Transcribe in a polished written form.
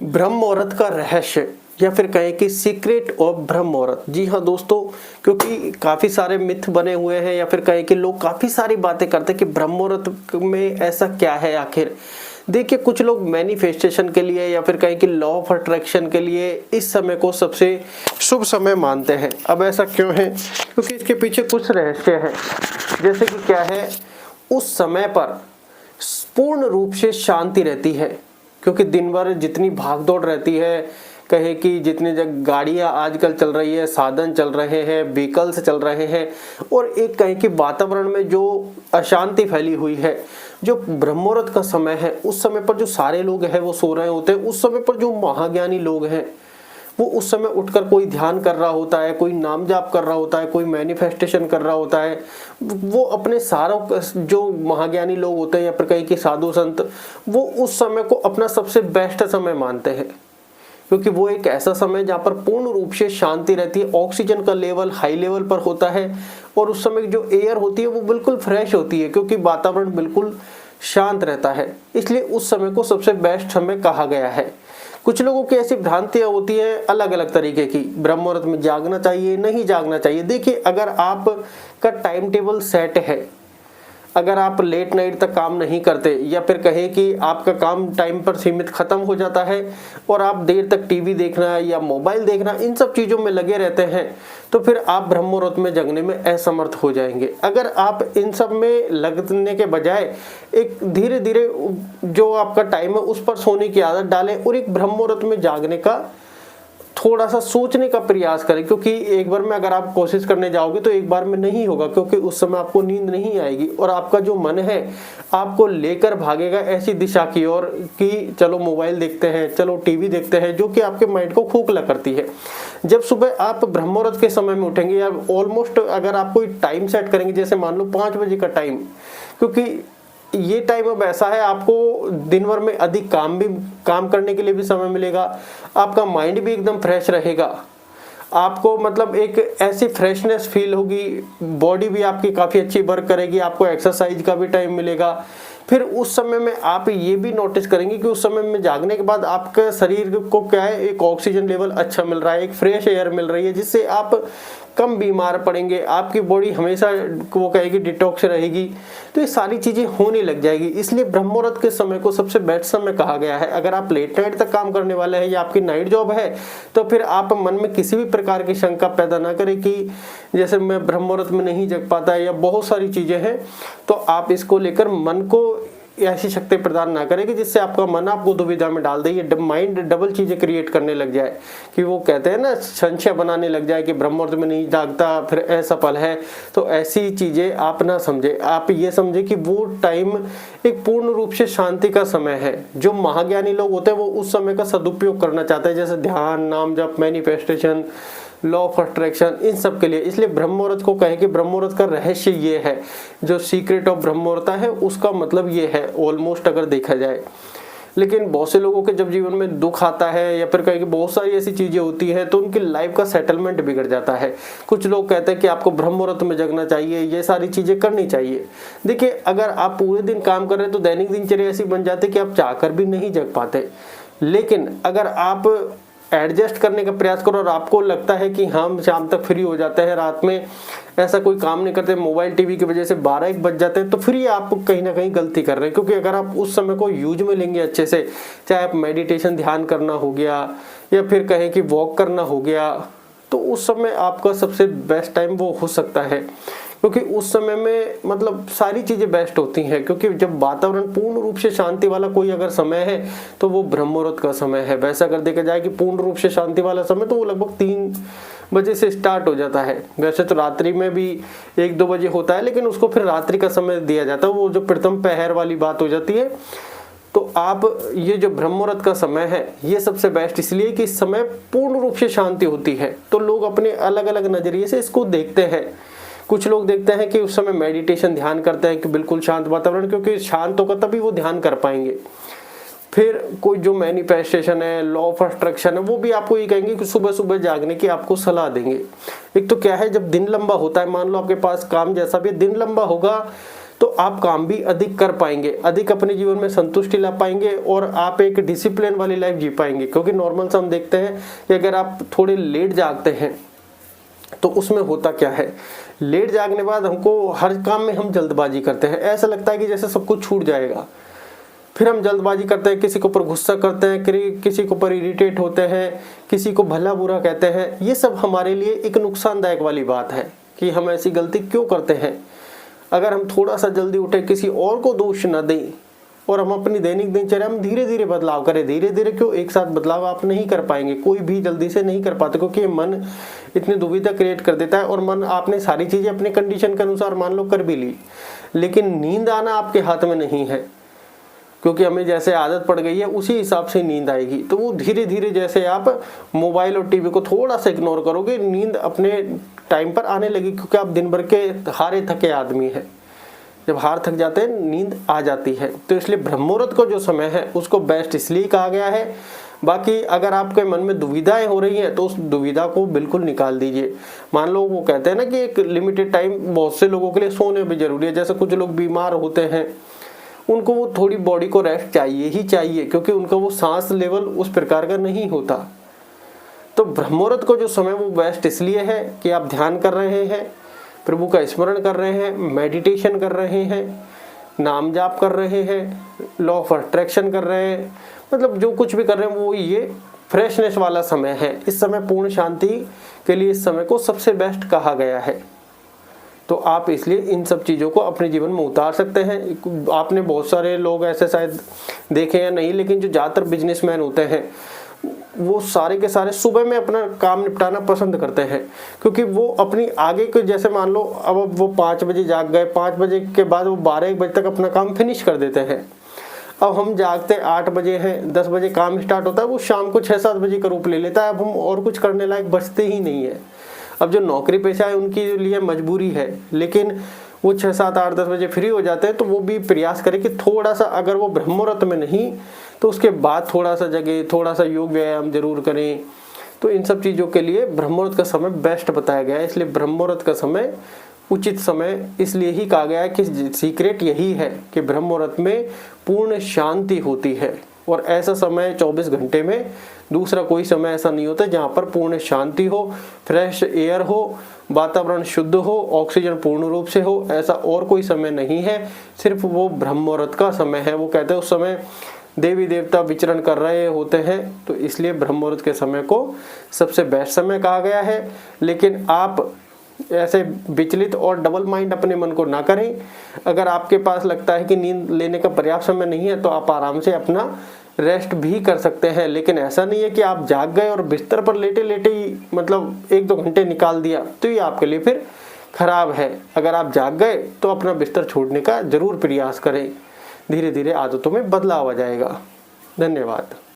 ब्रह्म मुहूर्त का रहस्य या फिर कहें कि सीक्रेट ऑफ ब्रह्म मुहूर्त। जी हाँ दोस्तों, क्योंकि काफ़ी सारे मिथ बने हुए हैं या फिर कहें कि लोग काफ़ी सारी बातें करते हैं कि ब्रह्म मुहूर्त में ऐसा क्या है आखिर। देखिए, कुछ लोग मैनिफेस्टेशन के लिए या फिर कहें कि लॉ ऑफ अट्रैक्शन के लिए इस समय को सबसे शुभ समय मानते हैं। अब ऐसा क्यों है? क्योंकि इसके पीछे कुछ रहस्य है। जैसे कि क्या है, उस समय पर पूर्ण रूप से शांति रहती है, क्योंकि दिन भर जितनी भागदौड़ रहती है, कहे कि जितनी गाड़ियां आजकल चल रही है, साधन चल रहे हैं, व्हीकल्स चल रहे हैं, और एक कहें कि वातावरण में जो अशांति फैली हुई है, जो ब्रह्म मुहूर्त का समय है, उस समय पर जो सारे लोग हैं वो सो रहे होते हैं। उस समय पर जो महाज्ञानी लोग हैं वो उस समय उठकर कोई ध्यान कर रहा होता है, कोई नाम जाप कर रहा होता है, कोई मैनिफेस्टेशन कर रहा होता है। वो अपने सारों जो महाज्ञानी लोग होते हैं या फिर कहीं के साधु संत, वो उस समय को अपना सबसे बेस्ट समय मानते हैं, क्योंकि वो एक ऐसा समय जहाँ पर पूर्ण रूप से शांति रहती है, ऑक्सीजन का लेवल हाई लेवल पर होता है, और उस समय जो एयर होती है वो बिल्कुल फ्रेश होती है, क्योंकि वातावरण बिल्कुल शांत रहता है। इसलिए उस समय को सबसे बेस्ट समय कहा गया है। कुछ लोगों की ऐसी भ्रांतियां होती है अलग अलग तरीके की, ब्रह्म मुहूर्त में जागना चाहिए, नहीं जागना चाहिए। देखिए, अगर आपका टाइम टेबल सेट है, अगर आप लेट नाइट तक काम नहीं करते या फिर कहें कि आपका काम टाइम पर सीमित खत्म हो जाता है और आप देर तक टीवी देखना या मोबाइल देखना, इन सब चीज़ों में लगे रहते हैं, तो फिर आप ब्रह्म मुहूर्त में जगने में असमर्थ हो जाएंगे। अगर आप इन सब में लगने के बजाय एक धीरे धीरे जो आपका टाइम है उस पर सोने की आदत डालें और एक ब्रह्म मुहूर्त में जागने का थोड़ा सा सोचने का प्रयास करें, क्योंकि एक बार में अगर आप कोशिश करने जाओगे तो एक बार में नहीं होगा, क्योंकि उस समय आपको नींद नहीं आएगी और आपका जो मन है आपको लेकर भागेगा ऐसी दिशा की ओर कि चलो मोबाइल देखते हैं, चलो टीवी देखते हैं, जो कि आपके माइंड को खोखला करती है। जब सुबह आप ब्रह्म मुहूर्त के समय में उठेंगे या ऑलमोस्ट अगर आप कोई टाइम सेट करेंगे, जैसे मान लो 5 बजे का टाइम, क्योंकि ये टाइम अब ऐसा है, आपको दिन भर में अधिक काम करने के लिए भी समय मिलेगा, आपका माइंड भी एकदम फ्रेश रहेगा, आपको मतलब एक ऐसी फ्रेशनेस फील होगी, बॉडी भी आपकी काफ़ी अच्छी वर्क करेगी, आपको एक्सरसाइज का भी टाइम मिलेगा। फिर उस समय में आप ये भी नोटिस करेंगे कि उस समय में जागने के बाद आपके शरीर को क्या है, एक ऑक्सीजन लेवल अच्छा मिल रहा है, एक फ्रेश एयर मिल रही है, जिससे आप कम बीमार पड़ेंगे, आपकी बॉडी हमेशा वो कहेगी डिटॉक्स रहेगी। तो ये सारी चीज़ें होने लग जाएगी। इसलिए ब्रह्म मुहूर्त के समय को सबसे बेस्ट समय कहा गया है। अगर आप लेट नाइट तक काम करने वाले हैं या आपकी नाइट जॉब है, तो फिर आप मन में किसी भी प्रकार की शंका पैदा ना करें कि जैसे मैं ब्रह्म मुहूर्त में नहीं जग पाता या बहुत सारी चीज़ें हैं। तो आप इसको लेकर मन को ऐसी शक्ति प्रदान ना करें कि जिससे आपका मन आपको दुविधा में डाल दे, ये माइंड डबल चीजें क्रिएट करने लग जाए, कि वो कहते हैं ना, संशय बनाने लग जाए कि ब्रह्म मुहूर्त में नहीं जागता फिर असफल है। तो ऐसी चीजें आप ना समझे, आप ये समझे कि वो टाइम एक पूर्ण रूप से शांति का समय है। जो महाज्ञानी लोग होते हैं वो उस समय का सदुपयोग करना चाहते हैं, जैसे ध्यान, नाम जप, मैनिफेस्टेशन, लॉ ऑफ अट्रैक्शन, इन सब के लिए। इसलिए ब्रह्म मुहूर्त को कहें कि ब्रह्म मुहूर्त का रहस्य ये है, जो सीक्रेट ऑफ ब्रह्म मुहूर्त है उसका मतलब ये है ऑलमोस्ट, अगर देखा जाए। लेकिन बहुत से लोगों के जब जीवन में दुख आता है या फिर कहें कि बहुत सारी ऐसी चीजें होती है, तो उनकी लाइफ का सेटलमेंट बिगड़ जाता है। कुछ लोग कहते हैं कि आपको ब्रह्म मुहूर्त में जगना चाहिए, ये सारी चीजें करनी चाहिए। देखिए, अगर आप पूरे दिन काम कर रहे हैं तो दैनिक दिनचर्या ऐसी बन जाती है कि आप चाहकर भी नहीं जग पाते। लेकिन अगर आप एडजस्ट करने का प्रयास करो और आपको लगता है कि हम शाम तक फ्री हो जाते हैं, रात में ऐसा कोई काम नहीं करते, मोबाइल टीवी की वजह से 12-1 बज जाते हैं, तो फिर ये आप कहीं ना कहीं गलती कर रहे हैं। क्योंकि अगर आप उस समय को यूज में लेंगे अच्छे से, चाहे आप मेडिटेशन ध्यान करना हो गया या फिर कहें कि वॉक करना हो गया, तो उस समय आपका सबसे बेस्ट टाइम वो हो सकता है। क्योंकि उस समय में मतलब सारी चीज़ें बेस्ट होती हैं, क्योंकि जब वातावरण पूर्ण रूप से शांति वाला कोई अगर समय है तो वो ब्रह्म मुहूर्त का समय है। वैसे अगर देखा जाए कि पूर्ण रूप से शांति वाला समय तो वो लगभग 3 बजे से स्टार्ट हो जाता है। वैसे तो रात्रि में भी 1-2 बजे होता है, लेकिन उसको फिर रात्रि का समय दिया जाता है, वो जो प्रथम पहर वाली बात हो जाती है। तो आप ये जो ब्रह्म मुहूर्त का समय है ये सबसे बेस्ट इसलिए कि इस समय पूर्ण रूप से शांति होती है। तो लोग अपने अलग अलग नजरिए से इसको देखते हैं। कुछ लोग देखते हैं कि उस समय मेडिटेशन ध्यान करते हैं कि बिल्कुल शांत वातावरण, क्योंकि शांत होगा तभी वो ध्यान कर पाएंगे। फिर कोई जो मैनिफेस्टेशन है, लॉ ऑफ अट्रैक्शन है, वो भी आपको ये कहेंगे कि सुबह सुबह जागने की आपको सलाह देंगे। एक तो क्या है, जब दिन लंबा होता है, मान लो आपके पास काम जैसा भी दिन लंबा होगा तो आप काम भी अधिक कर पाएंगे, अधिक अपने जीवन में संतुष्टि ला पाएंगे और आप एक डिसिप्लिन वाली लाइफ जी पाएंगे। क्योंकि नॉर्मल से हम देखते हैं कि अगर आप थोड़े लेट जागते हैं तो उसमें होता क्या है, लेट जागने के बाद हमको हर काम में हम जल्दबाजी करते हैं, ऐसा लगता है कि जैसे सब कुछ छूट जाएगा। फिर हम जल्दबाजी करते हैं, किसी के ऊपर गुस्सा करते हैं, किसी के ऊपर इरिटेट होते हैं, किसी को भला बुरा कहते हैं। ये सब हमारे लिए एक नुकसानदायक वाली बात है कि हम ऐसी गलती क्यों करते हैं। अगर हम थोड़ा सा जल्दी उठे, किसी और को दोष न दें और हम अपनी दैनिक दिनचर्या में धीरे धीरे बदलाव करें। धीरे धीरे क्यों, एक साथ बदलाव आप नहीं कर पाएंगे, कोई भी जल्दी से नहीं कर पाते, क्योंकि मन इतनी दुविधा क्रिएट कर देता है। और मन, आपने सारी चीजें अपने कंडीशन के अनुसार मान लो कर भी ली, लेकिन नींद आना आपके हाथ में नहीं है, क्योंकि हमें जैसे आदत पड़ गई है उसी हिसाब से नींद आएगी। तो वो धीरे धीरे, जैसे आप मोबाइल और टीवी को थोड़ा सा इग्नोर करोगे, नींद अपने टाइम पर आने लगी, क्योंकि आप दिन भर के हारे थके आदमी हैं। जब हार थक जाते हैं नींद आ जाती है। तो इसलिए ब्रह्म मुहूर्त को जो समय है उसको बेस्ट इसलिए कहा गया है। बाकी अगर आपके मन में दुविधाएं हो रही हैं तो उस दुविधा को बिल्कुल निकाल दीजिए। मान लो वो कहते हैं ना कि एक लिमिटेड टाइम बहुत से लोगों के लिए सोने भी जरूरी है। जैसे कुछ लोग बीमार होते हैं, उनको वो थोड़ी बॉडी को रेस्ट चाहिए ही चाहिए, क्योंकि उनका वो सांस लेवल उस प्रकार का नहीं होता। तो ब्रह्म मुहूर्त को जो समय वो बेस्ट इसलिए है कि आप ध्यान कर रहे हैं, प्रभु का स्मरण कर रहे हैं, मेडिटेशन कर रहे हैं, नाम जाप कर रहे हैं, लॉ ऑफ अट्रैक्शन कर रहे हैं, मतलब जो कुछ भी कर रहे हैं वो ये फ्रेशनेस वाला समय है। इस समय पूर्ण शांति के लिए इस समय को सबसे बेस्ट कहा गया है। तो आप इसलिए इन सब चीज़ों को अपने जीवन में उतार सकते हैं। आपने बहुत सारे लोग ऐसे शायद देखे या नहीं, लेकिन जो ज़्यादातर बिजनेसमैन होते हैं वो सारे के सारे सुबह में अपना काम निपटाना पसंद करते हैं, क्योंकि वो अपनी आगे के, जैसे मान लो अब वो 5 बजे जाग गए, 5 बजे के बाद वो 12-1 बजे तक अपना काम फिनिश कर देते हैं। अब हम जागते 8 बजे हैं, 10 बजे काम स्टार्ट होता है, वो शाम को 6-7 बजे का रूप ले लेता है। अब हम और कुछ करने लायक बचते ही नहीं है। अब जो नौकरी पेशा है उनके लिए मजबूरी है, लेकिन वो 6, 7, 8, 10 बजे फ्री हो जाते हैं। तो वो भी प्रयास करें कि थोड़ा सा, अगर वो ब्रह्म मुहूर्त में नहीं तो उसके बाद थोड़ा सा जगह, थोड़ा सा योग व्यायाम जरूर करें। तो इन सब चीज़ों के लिए ब्रह्म मुहूर्त का समय बेस्ट बताया गया है। इसलिए ब्रह्म मुहूर्त का समय उचित समय इसलिए ही कहा गया है कि सीक्रेट यही है कि ब्रह्म मुहूर्त में पूर्ण शांति होती है। और ऐसा समय 24 घंटे में दूसरा कोई समय ऐसा नहीं होता जहाँ पर पूर्ण शांति हो, फ्रेश एयर हो, वातावरण शुद्ध हो, ऑक्सीजन पूर्ण रूप से हो। ऐसा और कोई समय नहीं है, सिर्फ वो ब्रह्म मुहूर्त का समय है। वो कहते हैं उस समय देवी देवता विचरण कर रहे होते हैं, तो इसलिए ब्रह्म मुहूर्त के समय को सबसे बेस्ट समय कहा गया है। लेकिन आप ऐसे विचलित और डबल माइंड अपने मन को ना करें। अगर आपके पास लगता है कि नींद लेने का पर्याप्त समय नहीं है तो आप आराम से अपना रेस्ट भी कर सकते हैं। लेकिन ऐसा नहीं है कि आप जाग गए और बिस्तर पर लेटे लेटे ही मतलब 1-2 घंटे निकाल दिया, तो ये आपके लिए फिर खराब है। अगर आप जाग गए तो अपना बिस्तर छोड़ने का जरूर प्रयास करें। धीरे धीरे आदतों में बदलाव आ जाएगा। धन्यवाद।